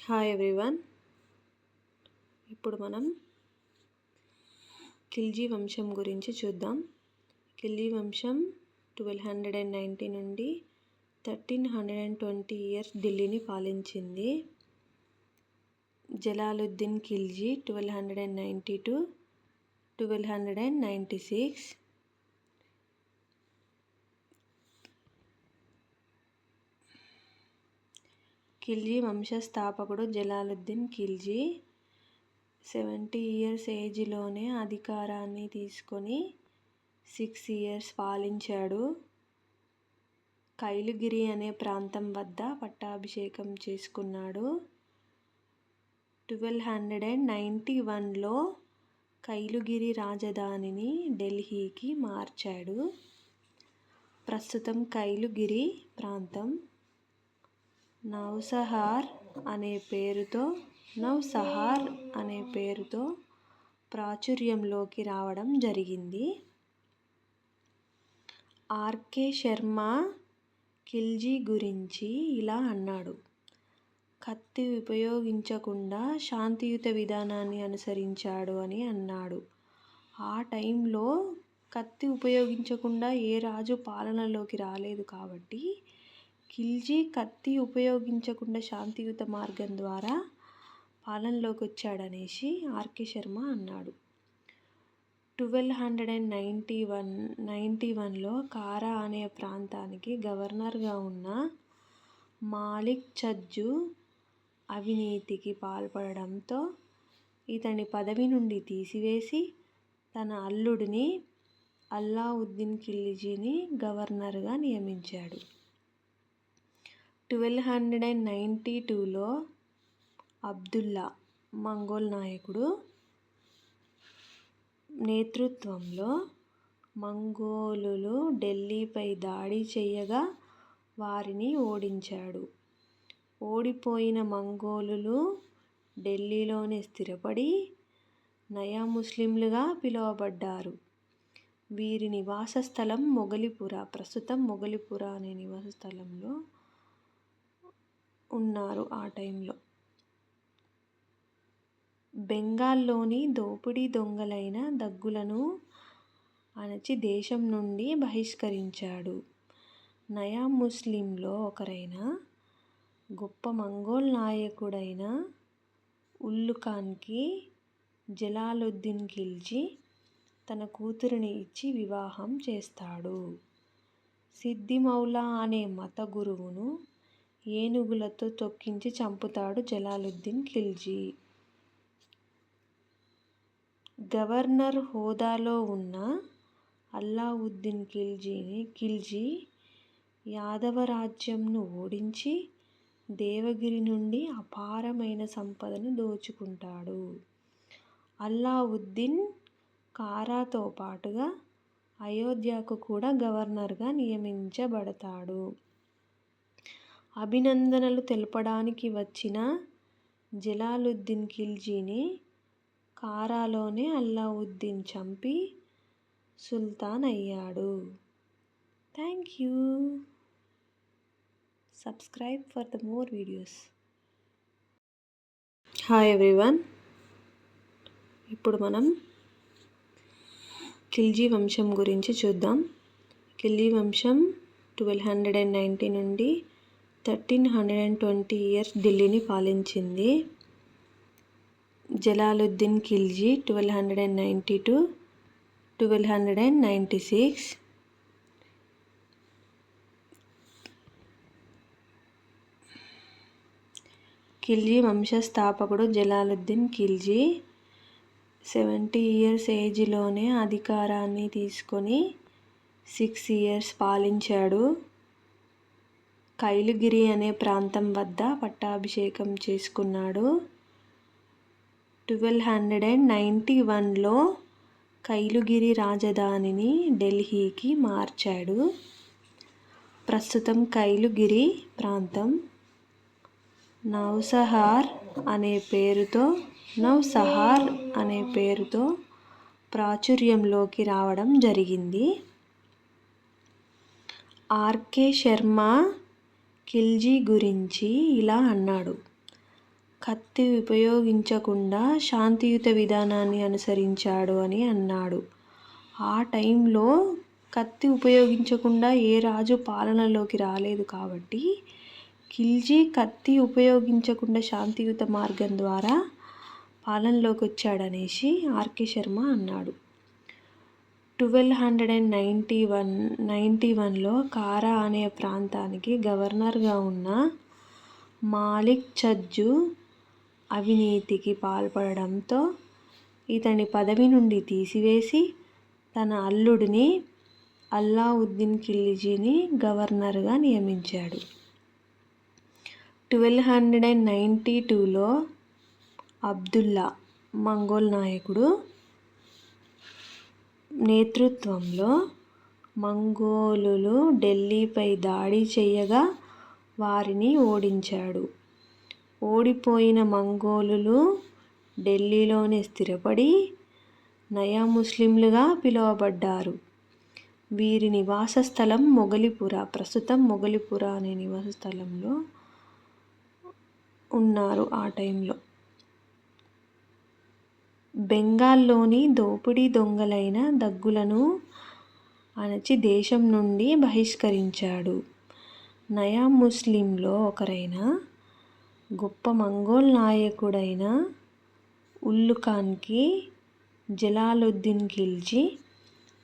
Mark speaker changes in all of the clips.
Speaker 1: Hi everyone. ఇప్పుడు మనం ఖిల్జీ వంశం గురించి చూద్దాం. ఖిల్జీ వంశం 1290 నుండి 1320 ఇయర్స్ ఢిల్లీని పాలించింది. జలాలుద్దీన్ ఖిల్జీ 1290 to 1296. ఖిల్జీ వంశస్థాపకుడు జలాలుద్దీన్ ఖిల్జీ 70 ఇయర్స్ ఏజ్లోనే అధికారాన్ని తీసుకొని 6 ఇయర్స్ పాలించాడు. కైలుగిరి అనే ప్రాంతం వద్ద పట్టాభిషేకం చేసుకున్నాడు. 1291లో కైలుగిరి రాజధానిని ఢిల్లీకి మార్చాడు. ప్రస్తుతం కైలుగిరి ప్రాంతం నౌసహార్ అనే పేరుతో ప్రాచుర్యంలోకి రావడం జరిగింది. ఆర్కే శర్మ ఖిల్జీ గురించి ఇలా అన్నాడు: కత్తి ఉపయోగించకుండా శాంతియుత విధానాన్ని అనుసరించాడు అని అన్నాడు. ఆ టైంలో కత్తి ఉపయోగించకుండా ఏ రాజు పాలనలోకి రాలేదు కాబట్టి ఖిల్జీ కత్తి ఉపయోగించకుండా శాంతియుత మార్గం ద్వారా పాలనలోకి వచ్చాడనేసి ఆర్కే శర్మ అన్నాడు. 1291లో కారా అనే ప్రాంతానికి గవర్నర్గా ఉన్న మాలిక్ ఛజ్జు అవినీతికి పాల్పడడంతో ఇతని పదవి నుండి తీసివేసి తన అల్లుడిని అలావుద్దీన్ ఖిల్జీని గవర్నర్గా నియమించాడు. 1292లో అబ్దుల్లా మంగోల్ నాయకుడు నేతృత్వంలో మంగోలులు ఢిల్లీపై దాడి చేయగా వారిని ఓడించాడు. ఓడిపోయిన మంగోలులు ఢిల్లీలోనే స్థిరపడి నయా ముస్లింలుగా పిలువబడ్డారు. వీరి నివాస స్థలం మొగలిపురా. ప్రస్తుతం మొగలిపురా అనే నివాస స్థలంలో ఉన్నారు. ఆ టైంలో బెంగాల్లోని దోపిడీ దొంగలైన దగ్గులను అణచి దేశం నుండి బహిష్కరించాడు. నయా ముస్లింలో ఒకరైన గొప్ప మంగోల్ నాయకుడైన ఉల్లుఖాన్కి జలాలుద్దీన్ ఖిల్జీ తన కూతురిని ఇచ్చి వివాహం చేస్తాడు. సిద్దిమౌలా అనే మత గురువును ఏనుగులతో తొక్కించి చంపుతాడు జలాలుద్దీన్ ఖిల్జీ. గవర్నర్ హోదాలో ఉన్న అలావుద్దీన్ ఖిల్జీ యాదవ రాజ్యంను ఓడించి దేవగిరి నుండి అపారమైన సంపదను దోచుకుంటాడు. అలావుద్దీన్ కారాతో పాటుగా అయోధ్యకు కూడా గవర్నర్గా నియమించబడతాడు. అభినందనలు తెలపడానికి వచ్చిన జలాలుద్దీన్ ఖిల్జీని కారాలోనే అలావుద్దీన్ చంపి సుల్తాన్ అయ్యాడు. Thank you. Subscribe for the more videos. Hi everyone. ఇప్పుడు మనం ఖిల్జీ వంశం గురించి చూద్దాం. ఖిల్జీ వంశం 1290 నుండి 1320 ఇయర్స్ ఢిల్లీని పాలించింది. జలాలుద్దీన్ ఖిల్జీ 1290 to 1296. ఖిల్జీ వంశస్థాపకుడు జలాలుద్దీన్ ఖిల్జీ 70 ఇయర్స్ ఏజ్లోనే అధికారాన్ని తీసుకొని 6 ఇయర్స్ పాలించాడు. కైలుగిరి అనే ప్రాంతం వద్ద పట్టాభిషేకం చేసుకున్నాడు. 1291లో కైలుగిరి రాజధానిని ఢిల్లీకి మార్చాడు. ప్రస్తుతం కైలుగిరి ప్రాంతం నౌసహార్ అనే పేరుతో ప్రాచుర్యంలోకి రావడం జరిగింది. ఆర్కే శర్మ ఖిల్జీ గురించి ఇలా అన్నాడు: కత్తి ఉపయోగించకుండా శాంతియుత విధానాన్ని అనుసరించాడు అని అన్నాడు. ఆ టైంలో కత్తి ఉపయోగించకుండా ఏ రాజు పాలనలోకి రాలేదు కాబట్టి ఖిల్జీ కత్తి ఉపయోగించకుండా శాంతియుత మార్గం ద్వారా పాలనలోకి వచ్చాడనేసి ఆర్కే శర్మ అన్నాడు. 1291లో కారా అనే ప్రాంతానికి గవర్నర్గా ఉన్న మాలిక్ చజ్జు అవినీతికి పాల్పడడంతో ఇతని పదవి నుండి తీసివేసి తన అల్లుడిని అల్లావుద్దీన్ ఖిల్జీని గవర్నర్గా నియమించాడు. 1292లో అబ్దుల్లా మంగోల్ నాయకుడు నేతృత్వంలో మంగోలులు ఢిల్లీపై దాడి చేయగా వారిని ఓడించాడు. ఓడిపోయిన మంగోలులు ఢిల్లీలోనే స్థిరపడి నయా ముస్లింలుగా పిలువబడ్డారు. వీరి నివాస స్థలం మొగలిపుర. ప్రస్తుతం మొగలిపుర అనే నివాస స్థలంలో ఉన్నారు ఆ టైంలో. బెంగాల్లోని దోపిడీ దొంగలైన దగ్గులను అణచి దేశం నుండి బహిష్కరించాడు. నయా ముస్లింలో ఒకరైన గొప్ప మంగోల్ నాయకుడైన ఉల్లుఖాన్కి జలాలుద్దీన్ ఖిల్జీ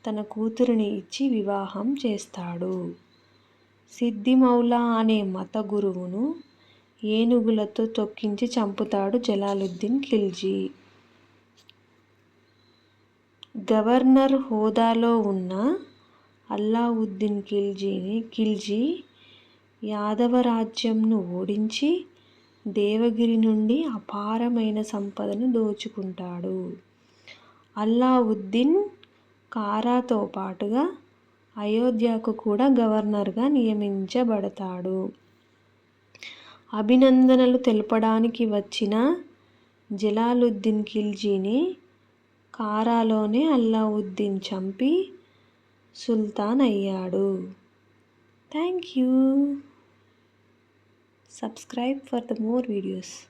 Speaker 1: తన కూతురిని ఇచ్చి వివాహం చేస్తాడు. సిద్దిమౌలా అనే మత గురువును ఏనుగులతో తొక్కించి చంపుతాడు జలాలుద్దీన్ ఖిల్జీ. గవర్నర్ హోదాలో ఉన్న అల్లావుద్దీన్ ఖిల్జీ యాదవ రాజ్యంను ఓడించి దేవగిరి నుండి అపారమైన సంపదను దోచుకుంటాడు. అల్లావుద్దీన్ కారాతో పాటుగా అయోధ్యకు కూడా గవర్నర్గా నియమించబడతాడు. అభినందనలు తెలపడానికి వచ్చిన జలాలుద్దీన్ ఖిల్జీని కారాలోనే అల్లావుద్దీన్ చంపి సుల్తాన్ అయ్యాడు. Thank you. Subscribe for the more videos.